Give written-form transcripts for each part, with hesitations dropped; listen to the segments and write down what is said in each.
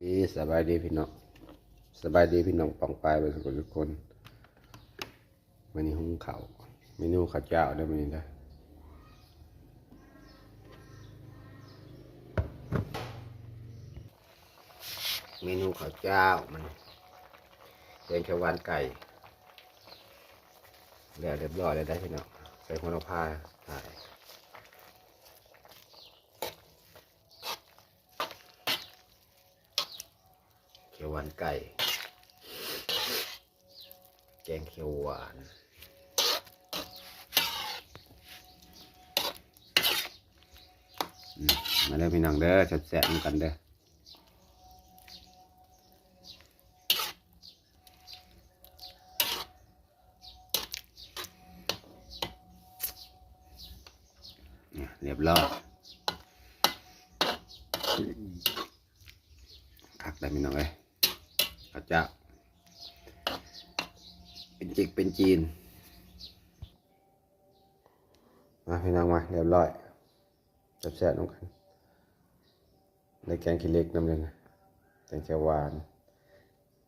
สบายดีพี่น้องสบายดีพี่น้องปองปายไปทุกคนวันนี้หุงข้าวเมนูข้าวเจ้าได้ไหมนี่นะเมนูข้าวเจ้ามันแกงเขียวหวานไก่แล้วเรียบร้อยเลยได้พี่น้องใส่หัวละพาถ่ายเขียวหวานไก่แกงเขียวหวานมาเด้อพี่น้องเด้อแซ่บๆกันเด้อเรียบร้อยคักได้พี่น้องเอ้ยข้าวเจ้าเป็นจิกเป็นจีนมาพี่น้องมาเรียบร้อยแซ่บๆน้องกันในแกงขี้เหล็กน้ำเลยนะแกงเขียวหวาน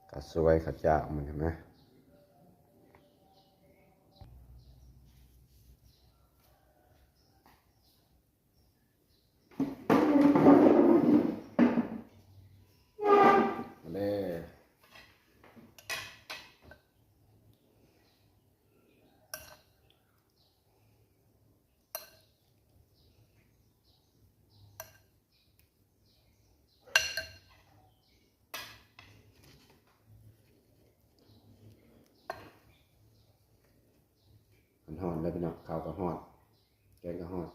ข้าวสวยข้าวเจ้าเหมือนกันนะมาเลยมันหอนเลยพี่น้องข้าวก็หอนแกงก็หอน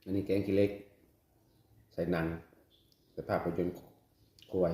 อันนี้แกงขี้เหล็กใส่หนังใส่ภาพยนตร์ควาย